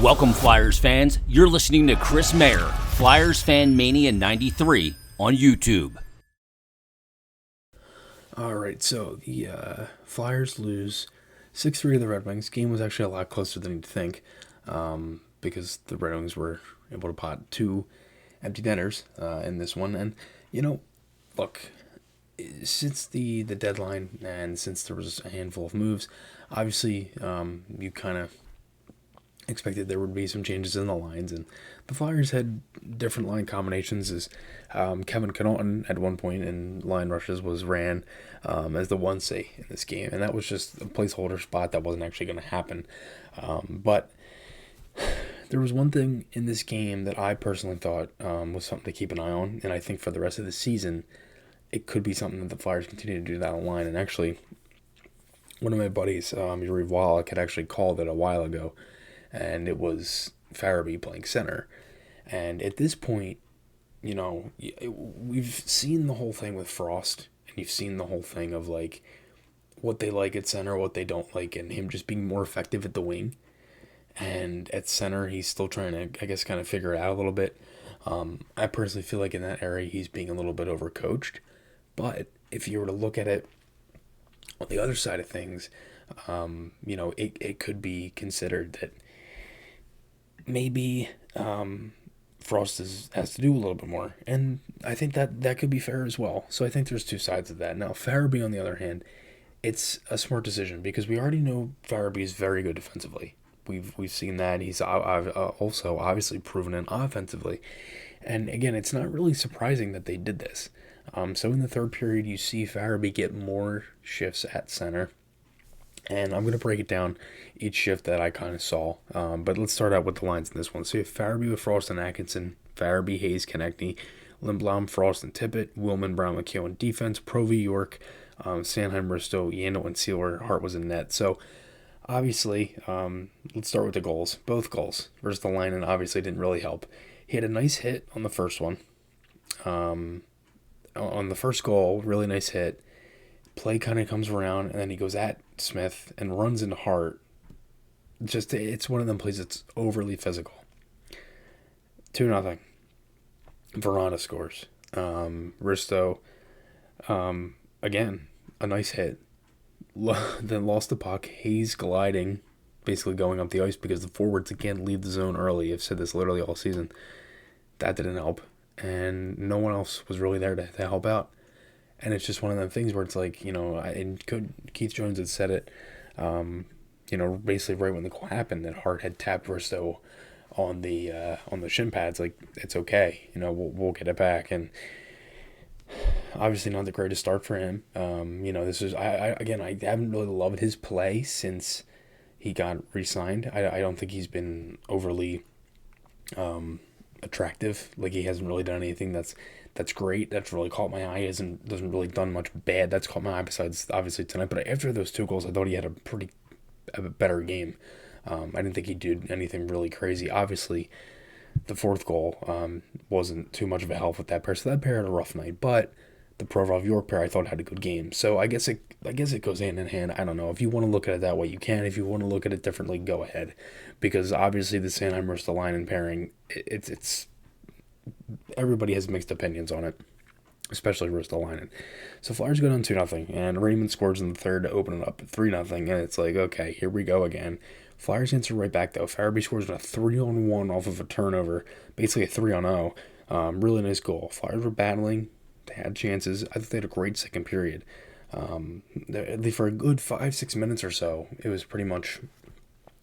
Welcome, Flyers fans. You're listening to Chris Mayer, Flyers Fan Mania 93 on YouTube. All right, so the Flyers lose 6-3 to the Red Wings. Game was actually a lot closer than you'd think because the Red Wings were able to pot 2 empty netters in this one. And, look, since the deadline and since there was a handful of moves, obviously you kind of expected there would be some changes in the lines, and the Flyers had different line combinations as Kevin Connaughton at one point in line rushes was ran as the 1C in this game, and that was just a placeholder spot that wasn't actually going to happen. But there was one thing in this game that I personally thought was something to keep an eye on, and I think for the rest of the season, it could be something that the Flyers continue to do that line. And actually, one of my buddies, Yuri Wallach, had actually called it a while ago, and it was Farabee playing center. And at this point, we've seen the whole thing with Frost, and you've seen the whole thing of, like, what they like at center, what they don't like, and him just being more effective at the wing. And at center, he's still trying to, I guess, kind of figure it out a little bit. I personally feel like in that area, he's being a little bit overcoached. But if you were to look at it on the other side of things, it could be considered that maybe Frost has to do a little bit more. And I think that could be fair as well. So I think there's two sides of that. Now, Farabee, on the other hand, it's a smart decision because we already know Farabee is very good defensively. We've seen that. He's also obviously proven it offensively. And again, it's not really surprising that they did this. So in the third period, you see Farabee get more shifts at center. And I'm going to break it down each shift that I kind of saw. But let's start out with the lines in this one. So you have Farabee with Frost and Atkinson, Farabee, Hayes, Konechny, Lindblom, Frost, and Tippett, Willman, Brown, McHugh on defense, Provy, York, Sanheim, Risto, Yandel, and Sealer. Hart was in net. So obviously, let's start with the goals. Both goals versus the line, and obviously didn't really help. He had a nice hit on the first one. On the first goal, really nice hit. Play kind of comes around, and then he goes at Smith and runs into Hart. It's one of them plays that's overly physical. 2-0. Verona scores. Risto, again, a nice hit. Then lost the puck. Hayes gliding, basically going up the ice because the forwards, again, leave the zone early. I've said this literally all season. That didn't help. And no one else was really there to help out. And it's just one of them things where it's like, Keith Jones had said it, basically right when the goal happened, that Hart had tapped Risto on the shin pads, like, it's okay, we'll get it back. And obviously not the greatest start for him. This is, I haven't really loved his play since he got re-signed. I don't think he's been overly attractive. Like, he hasn't really done anything that's great. That's really caught my eye. He doesn't really done much bad that's caught my eye besides obviously tonight. But after those 2 goals, I thought he had a better game. I didn't think he did anything really crazy. Obviously, the 4th goal wasn't too much of a help with that pair. So that pair had a rough night. But the Provorov-York pair I thought had a good game. So I guess it goes hand in hand. I don't know. If you want to look at it that way, you can. If you want to look at it differently, go ahead. Because obviously the Sanheim versus the line and pairing, it's everybody has mixed opinions on it, especially Ristolainen. So Flyers go down 2-0, and Raymond scores in the third to open it up at 3-0, and it's like, okay, here we go again. Flyers answer right back, though. Farabee scores a 3-on-1 off of a turnover, basically a 3-0. Really nice goal. Flyers were battling. They had chances. I thought they had a great second period. For a good 5-6 minutes or so, it was pretty much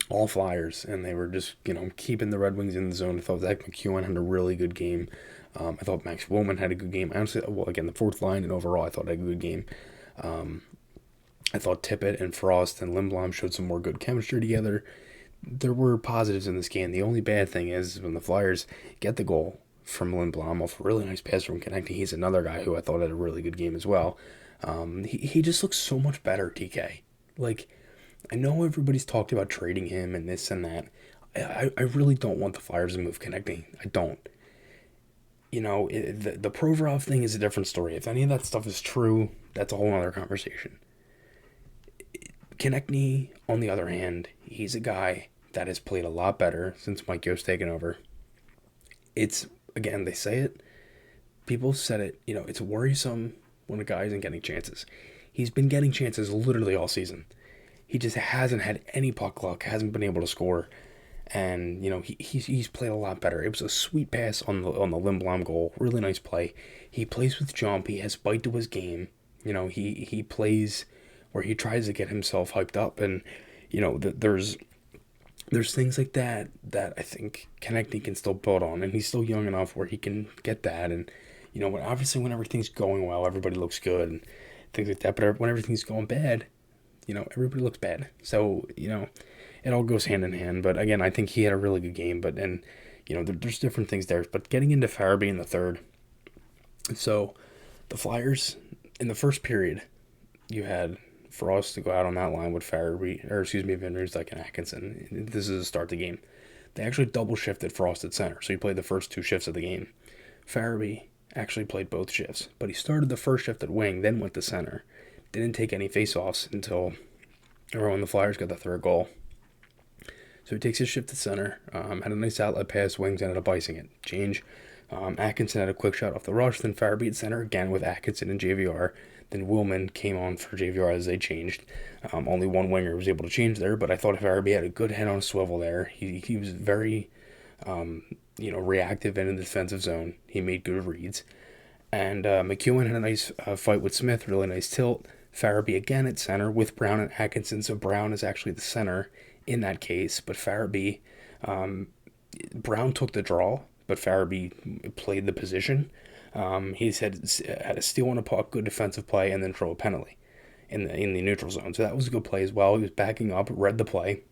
all Flyers, and they were just, keeping the Red Wings in the zone. I thought Zach McEwen had a really good game. I thought Max Willman had a good game. Honestly, the fourth line and overall, I thought had a good game. I thought Tippett and Frost and Lindblom showed some more good chemistry together. There were positives in this game. The only bad thing is when the Flyers get the goal from Lindblom off a really nice pass from Konechny. He's another guy who I thought had a really good game as well. He just looks so much better, TK. Like, I know everybody's talked about trading him and this and that. I really don't want the Flyers to move Konechny. I don't. The Provorov thing is a different story. If any of that stuff is true, that's a whole other conversation. Konechny, on the other hand, he's a guy that has played a lot better since Mike Yo's taken over. It's, again, they say it, people said it, it's worrisome when a guy isn't getting chances. He's been getting chances literally all season. He just hasn't had any puck luck, hasn't been able to score, and he's played a lot better. It was a sweet pass on the Lindblom goal, really nice play. He plays with jump. He has bite to his game. He plays where he tries to get himself hyped up, and there's things like that I think Konechny can still build on, and he's still young enough where he can get that. And obviously when everything's going well, everybody looks good and things like that. But when everything's going bad, everybody looks bad. So it all goes hand in hand. But again, I think he had a really good game. But there's different things there. But getting into Farabee in the third, so the Flyers in the first period, you had Frost to go out on that line with Van Riemsdyk and Atkinson. This is to start the game. They actually double shifted Frost at center, so he played the first 2 shifts of the game. Farabee actually played both shifts, but he started the first shift at wing, then went to center. Didn't take any face-offs until when the Flyers got the third goal. So he takes his shift to center, had a nice outlet pass, wings ended up icing it. Change. Atkinson had a quick shot off the rush, then Farabee at center again with Atkinson and JVR. Then Willman came on for JVR as they changed. Only one winger was able to change there, but I thought Farabee had a good head on a swivel there. He was very, reactive in the defensive zone. He made good reads. And McEwen had a nice fight with Smith, really nice tilt. Farabee again at center with Brown and Atkinson, so Brown is actually the center in that case. But Farabee, Brown took the draw, but Farabee played the position. He had a steal on a puck, good defensive play, and then throw a penalty in the neutral zone. So that was a good play as well. He was backing up, read the play,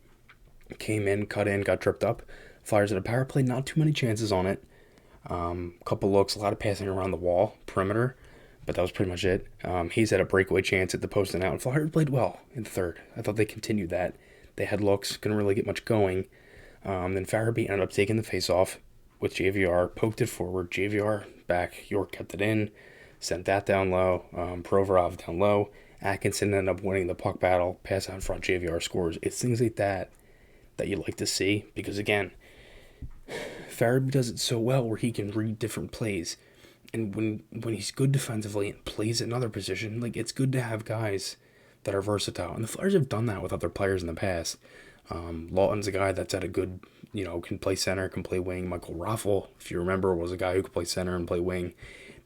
came in, cut in, got tripped up. Flyers had a power play, not too many chances on it. Couple looks, a lot of passing around the wall, perimeter, but that was pretty much it. He's had a breakaway chance at the post and out. Flyers played well in the third. I thought they continued that. They had looks, couldn't really get much going. Then Farabee ended up taking the face-off with JVR, poked it forward, JVR back, York kept it in, sent that down low, Provorov down low, Atkinson ended up winning the puck battle, pass out in front, JVR scores. It's things like that you like to see, because again, Farabee does it so well where he can read different plays, and when he's good defensively and plays another position, it's good to have guys that are versatile, and the Flyers have done that with other players in the past. Lawton's a guy that's at a good, can play center, can play wing. Michael Raffel, if you remember, was a guy who could play center and play wing.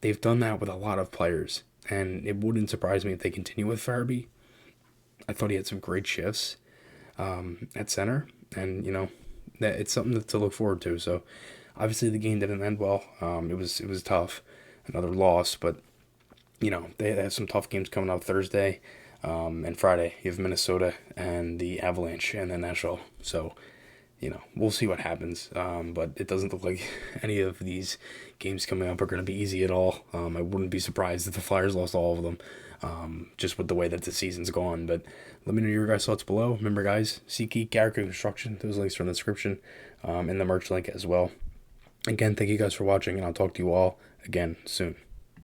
They've done that with a lot of players, and it wouldn't surprise me if they continue with Farabee. I thought he had some great shifts at center, and that it's something to look forward to. So obviously the game didn't end well. It was tough, another loss, but they have some tough games coming up Thursday. And Friday, you have Minnesota and the Avalanche and then Nashville. So, we'll see what happens. But it doesn't look like any of these games coming up are going to be easy at all. I wouldn't be surprised if the Flyers lost all of them, just with the way that the season's gone. But let me know your guys' thoughts below. Remember, guys, SeatGeek, Garrett Group Construction. Those links are in the description and the merch link as well. Again, thank you guys for watching, and I'll talk to you all again soon.